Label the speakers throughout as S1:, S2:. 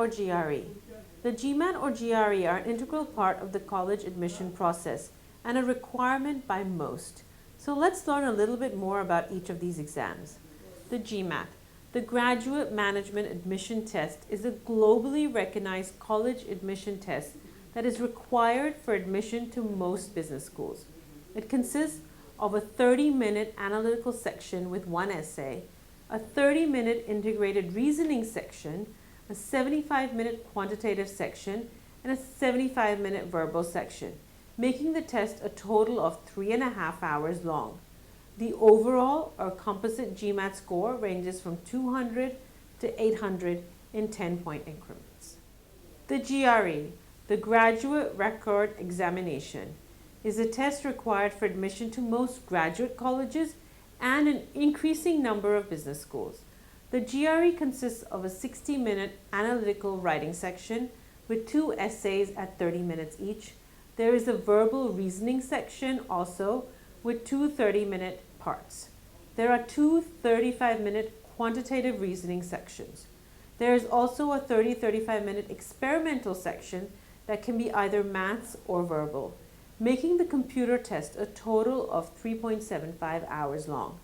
S1: or GRE? The Gmat or GRE are an integral part of the college admission process and a requirement by most. So let's learn a little bit more about each of these exams. The Gmat, the Graduate Management Admission Test, is a globally recognized college admission test that is required for admission to most business schools. It consists of a 30-minute analytical section with one essay, a 30-minute integrated reasoning section, a 75-minute quantitative section, and a 75-minute verbal section, making the test a total of 3.5 hours long. The overall or composite Gmat score ranges from 200 to 800 in 10-point increments. The GRE, the Graduate Record Examination, is a test required for admission to most graduate colleges and an increasing number of business schools. The GRE consists of a 60-minute analytical writing section with 2 essays at 30 minutes each. There is a verbal reasoning section also with 2 30-minute parts. There are 2 35-minute quantitative reasoning sections. There is also a 35-minute experimental section that can be either maths or verbal, making the computer test a total of 3.75 hours long.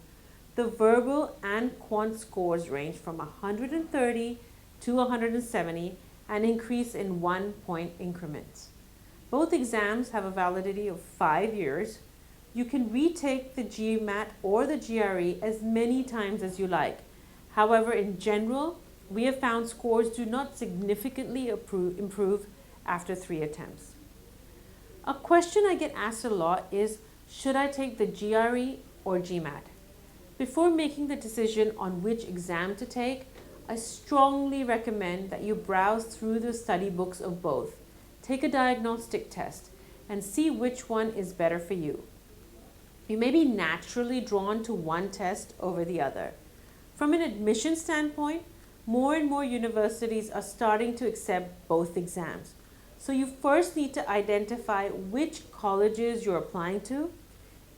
S1: The verbal and quant scores range from 130 to 170 and increase in 1-point increments. Both exams have a validity of 5 years. You can retake the Gmat or the GRE as many times as you like. However, in general, we have found scores do not significantly improve after 3 attempts. A question I get asked a lot is, should I take the GRE or Gmat? Before making the decision on which exam to take, I strongly recommend that you browse through the study books of both, take a diagnostic test, and see which one is better for you. You may be naturally drawn to one test over the other. From an admission standpoint, more and more universities are starting to accept both exams. So you first need to identify which colleges you're applying to,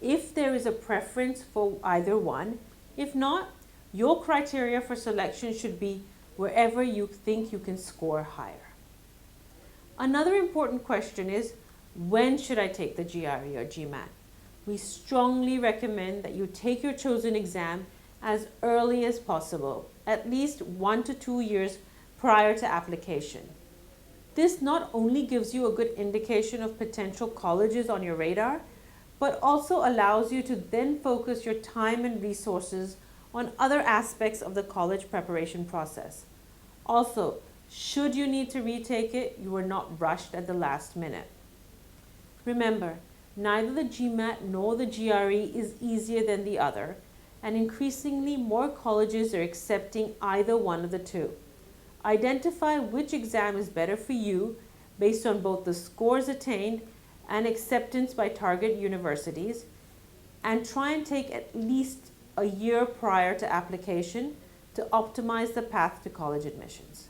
S1: if there is a preference for either one. If not, your criteria for selection should be wherever you think you can score higher. Another important question is, when should I take the GRE or Gmat? We strongly recommend that you take your chosen exam as early as possible, at least 1 to 2 years prior to application. This not only gives you a good indication of potential colleges on your radar, but also allows you to then focus your time and resources on other aspects of the college preparation process. Also, should you need to retake it, you are not rushed at the last minute. Remember, neither the Gmat nor the GRE is easier than the other, and increasingly more colleges are accepting either one of the two. Identify which exam is better for you based on both the scores attained and acceptance by target universities, and try and take at least a year prior to application to optimize the path to college admissions.